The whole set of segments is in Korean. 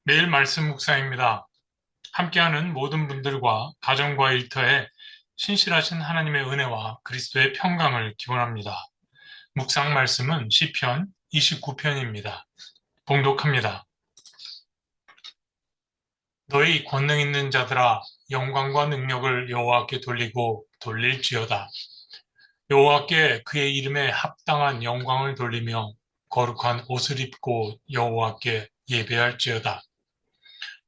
매일 말씀 묵상입니다. 함께하는 모든 분들과 가정과 일터에 신실하신 하나님의 은혜와 그리스도의 평강을 기원합니다. 묵상 말씀은 시편 29편입니다. 봉독합니다. 너희 권능 있는 자들아 영광과 능력을 여호와께 돌리고 돌릴지어다. 여호와께 그의 이름에 합당한 영광을 돌리며 거룩한 옷을 입고 여호와께 예배할지어다.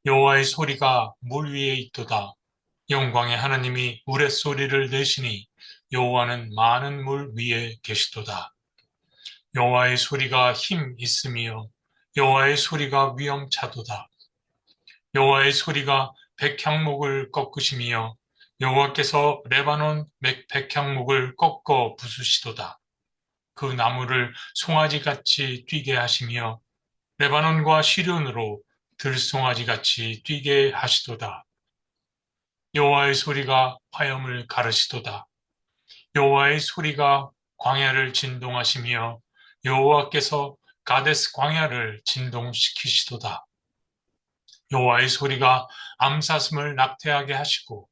여호와의 소리가 물 위에 있도다. 영광의 하나님이 우레소리를 내시니 여호와는 많은 물 위에 계시도다. 여호와의 소리가 힘 있으며 여호와의 소리가 위엄차도다. 여호와의 소리가 백향목을 꺾으시며 여호와께서 레바논 백향목을 꺾어 부수시도다. 그 나무를 송아지같이 뛰게 하시며 레바논과 시륜으로 들송아지같이 뛰게 하시도다. 여호와의 소리가 화염을 가르시도다. 여호와의 소리가 광야를 진동하시며 여호와께서 가데스 광야를 진동시키시도다. 여호와의 소리가 암사슴을 낙태하게 하시고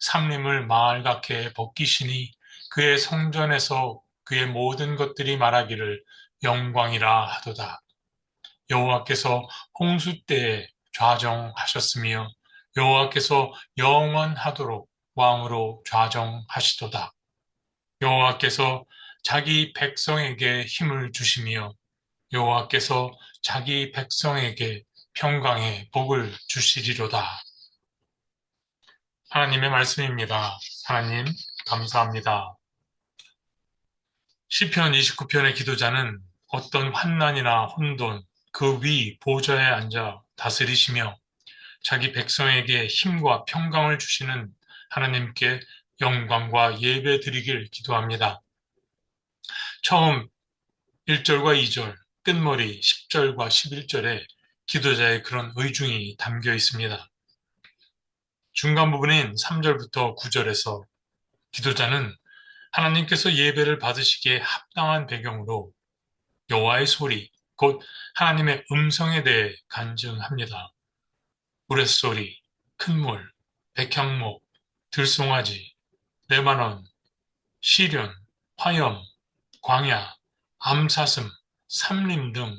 삼림을 마을 같게 벗기시니 그의 성전에서 그의 모든 것들이 말하기를 영광이라 하도다. 여호와께서 홍수 때에 좌정하셨으며 여호와께서 영원하도록 왕으로 좌정하시도다. 여호와께서 자기 백성에게 힘을 주시며 여호와께서 자기 백성에게 평강의 복을 주시리로다. 하나님의 말씀입니다. 하나님 감사합니다. 시편 29편의 기도자는 어떤 환난이나 혼돈, 그 위 보좌에 앉아 다스리시며 자기 백성에게 힘과 평강을 주시는 하나님께 영광과 예배 드리길 기도합니다. 처음 1절과 2절, 끝머리 10절과 11절에 기도자의 그런 의중이 담겨 있습니다. 중간 부분인 3절부터 9절에서 기도자는 하나님께서 예배를 받으시기에 합당한 배경으로 여호와의 소리, 곧 하나님의 음성에 대해 간증합니다. 우레소리, 큰물, 백향목, 들송아지, 레바논, 시륜, 화염, 광야, 암사슴, 삼림 등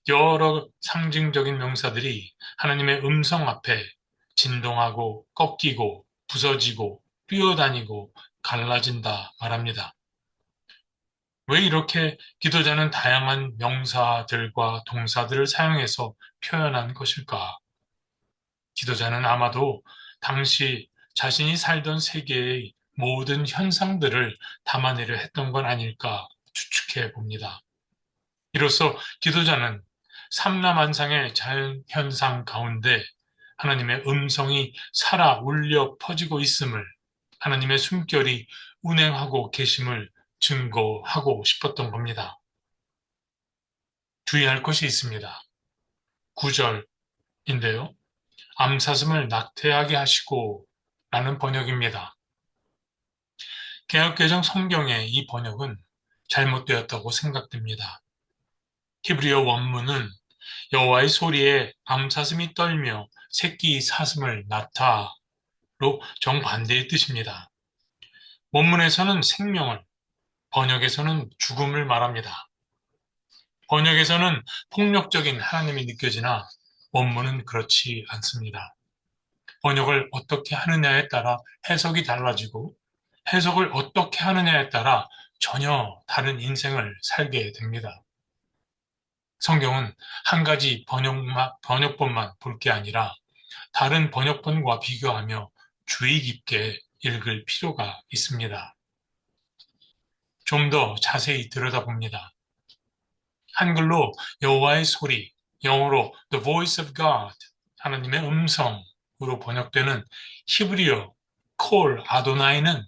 여러 상징적인 명사들이 하나님의 음성 앞에 진동하고 꺾이고 부서지고 뛰어다니고 갈라진다 말합니다. 왜 이렇게 기도자는 다양한 명사들과 동사들을 사용해서 표현한 것일까? 기도자는 아마도 당시 자신이 살던 세계의 모든 현상들을 담아내려 했던 건 아닐까 추측해 봅니다. 이로써 기도자는 삼라만상의 자연 현상 가운데 하나님의 음성이 살아 울려 퍼지고 있음을, 하나님의 숨결이 운행하고 계심을 증거하고 싶었던 겁니다. 주의할 것이 있습니다. 9절인데요. 암사슴을 낙태하게 하시고 라는 번역입니다. 개역개정 성경의 이 번역은 잘못되었다고 생각됩니다. 히브리어 원문은 여호와의 소리에 암사슴이 떨며 새끼 사슴을 낳다로 정반대의 뜻입니다. 원문에서는 생명을, 번역에서는 죽음을 말합니다. 번역에서는 폭력적인 하나님이 느껴지나 원문은 그렇지 않습니다. 번역을 어떻게 하느냐에 따라 해석이 달라지고 해석을 어떻게 하느냐에 따라 전혀 다른 인생을 살게 됩니다. 성경은 한 가지 번역본만 볼 게 아니라 다른 번역본과 비교하며 주의 깊게 읽을 필요가 있습니다. 좀 더 자세히 들여다봅니다. 한글로 여호와의 소리, 영어로 The Voice of God, 하나님의 음성으로 번역되는 히브리어 콜 아도나이는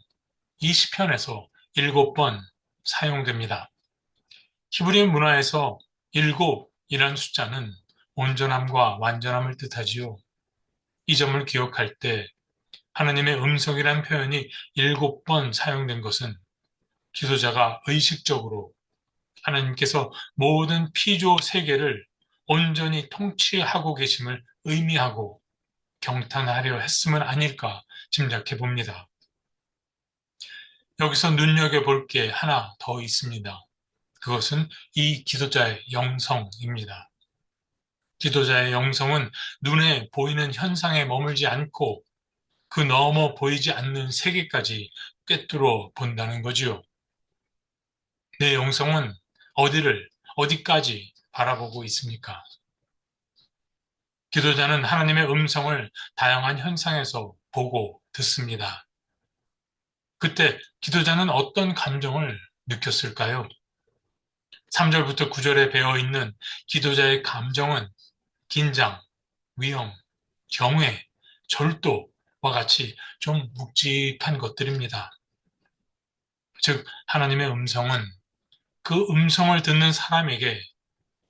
이 시편에서 7번 사용됩니다. 히브리 문화에서 7이란 숫자는 온전함과 완전함을 뜻하지요. 이 점을 기억할 때 하나님의 음성이란 표현이 7번 사용된 것은 기도자가 의식적으로 하나님께서 모든 피조 세계를 온전히 통치하고 계심을 의미하고 경탄하려 했음은 아닐까 짐작해 봅니다. 여기서 눈여겨볼 게 하나 더 있습니다. 그것은 이 기도자의 영성입니다. 기도자의 영성은 눈에 보이는 현상에 머물지 않고 그 너머 보이지 않는 세계까지 꿰뚫어 본다는 거지요. 내 영성은 어디까지 바라보고 있습니까? 기도자는 하나님의 음성을 다양한 현상에서 보고 듣습니다. 그때 기도자는 어떤 감정을 느꼈을까요? 3절부터 9절에 배어 있는 기도자의 감정은 긴장, 위험, 경외, 절도와 같이 좀 묵직한 것들입니다. 즉, 하나님의 음성은 그 음성을 듣는 사람에게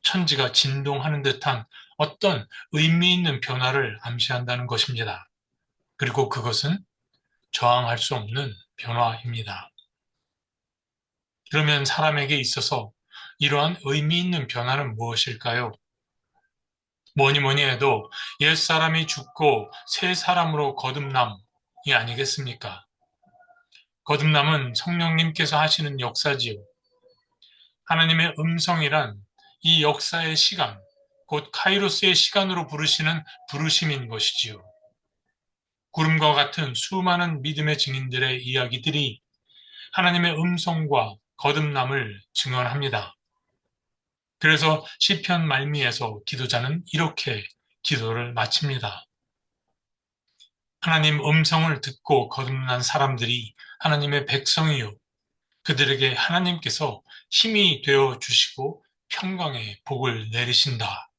천지가 진동하는 듯한 어떤 의미 있는 변화를 암시한다는 것입니다. 그리고 그것은 저항할 수 없는 변화입니다. 그러면 사람에게 있어서 이러한 의미 있는 변화는 무엇일까요? 뭐니 뭐니 해도 옛사람이 죽고 새 사람으로 거듭남이 아니겠습니까? 거듭남은 성령님께서 하시는 역사지요. 하나님의 음성이란 이 역사의 시간, 곧 카이로스의 시간으로 부르시는 부르심인 것이지요. 구름과 같은 수많은 믿음의 증인들의 이야기들이 하나님의 음성과 거듭남을 증언합니다. 그래서 시편 말미에서 기도자는 이렇게 기도를 마칩니다. 하나님 음성을 듣고 거듭난 사람들이 하나님의 백성이요. 그들에게 하나님께서 힘이 되어 주시고 평강의 복을 내리신다.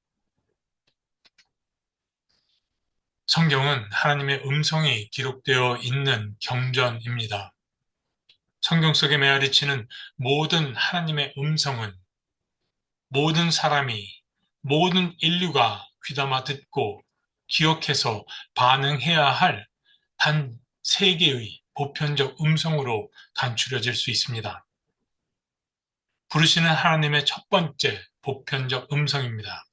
성경은 하나님의 음성이 기록되어 있는 경전입니다. 성경 속에 메아리치는 모든 하나님의 음성은 모든 사람이, 모든 인류가 귀담아 듣고 기억해서 반응해야 할 단 세 개의 보편적 음성으로 간추려질 수 있습니다. 부르시는 하나님의 첫 번째 보편적 음성입니다.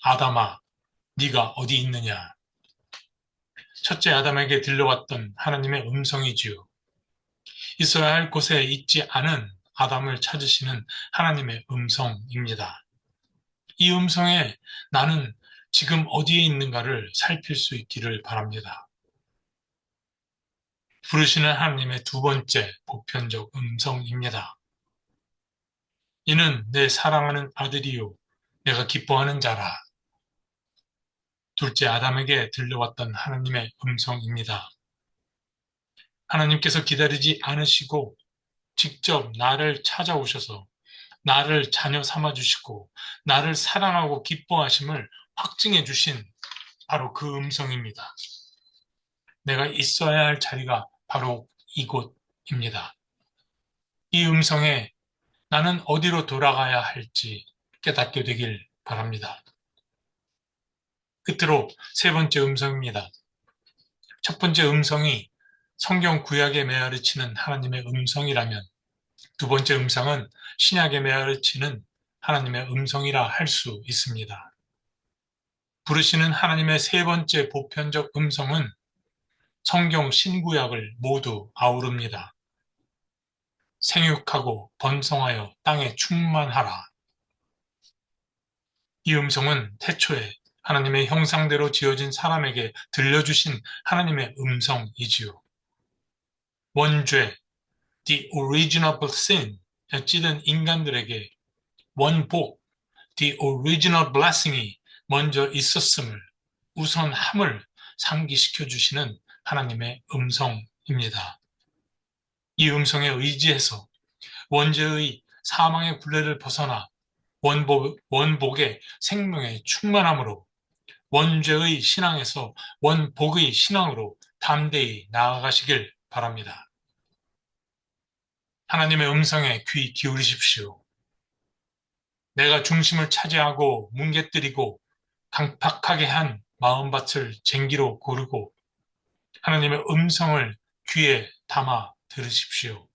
아담아, 네가 어디 있느냐? 첫째 아담에게 들려왔던 하나님의 음성이지요. 있어야 할 곳에 있지 않은 아담을 찾으시는 하나님의 음성입니다. 이 음성에 나는 지금 어디에 있는가를 살필 수 있기를 바랍니다. 부르시는 하나님의 두 번째 보편적 음성입니다. 이는 내 사랑하는 아들이요 내가 기뻐하는 자라. 둘째 아담에게 들려왔던 하나님의 음성입니다. 하나님께서 기다리지 않으시고 직접 나를 찾아오셔서 나를 자녀 삼아 주시고 나를 사랑하고 기뻐하심을 확증해 주신 바로 그 음성입니다. 내가 있어야 할 자리가 바로 이곳입니다. 이 음성에 나는 어디로 돌아가야 할지 깨닫게 되길 바랍니다. 끝으로 세 번째 음성입니다. 첫 번째 음성이 성경 구약에 메아리치는 하나님의 음성이라면 두 번째 음성은 신약에 메아리치는 하나님의 음성이라 할 수 있습니다. 부르시는 하나님의 세 번째 보편적 음성은 성경 신구약을 모두 아우릅니다. 생육하고 번성하여 땅에 충만하라. 이 음성은 태초에 하나님의 형상대로 지어진 사람에게 들려주신 하나님의 음성이지요. 원죄, the original sin, 에 찌든 인간들에게 원복, the original blessing이 먼저 있었음을, 우선함을 상기시켜 주시는 하나님의 음성입니다. 이 음성에 의지해서 원죄의 사망의 굴레를 벗어나 원복의 생명의 충만함으로 원죄의 신앙에서 원복의 신앙으로 담대히 나아가시길 바랍니다. 하나님의 음성에 귀 기울이십시오. 내가 중심을 차지하고 뭉개뜨리고 강팍하게 한 마음밭을 쟁기로 고르고 하나님의 음성을 귀에 담아 들으십시오.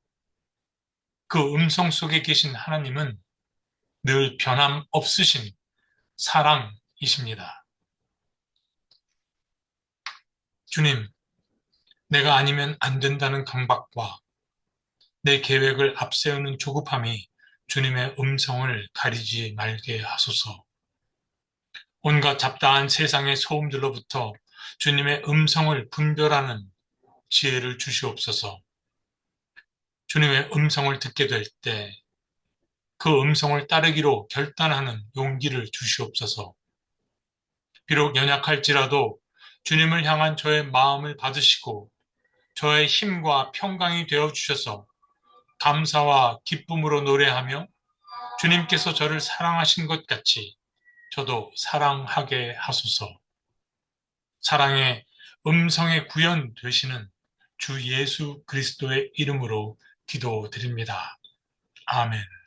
그 음성 속에 계신 하나님은 늘 변함 없으신 사랑이십니다. 주님, 내가 아니면 안 된다는 강박과 내 계획을 앞세우는 조급함이 주님의 음성을 가리지 말게 하소서. 온갖 잡다한 세상의 소음들로부터 주님의 음성을 분별하는 지혜를 주시옵소서. 주님의 음성을 듣게 될 때 그 음성을 따르기로 결단하는 용기를 주시옵소서. 비록 연약할지라도 주님을 향한 저의 마음을 받으시고 저의 힘과 평강이 되어 주셔서 감사와 기쁨으로 노래하며 주님께서 저를 사랑하신 것 같이 저도 사랑하게 하소서. 사랑의 음성에 구현되시는 주 예수 그리스도의 이름으로 기도드립니다. 아멘.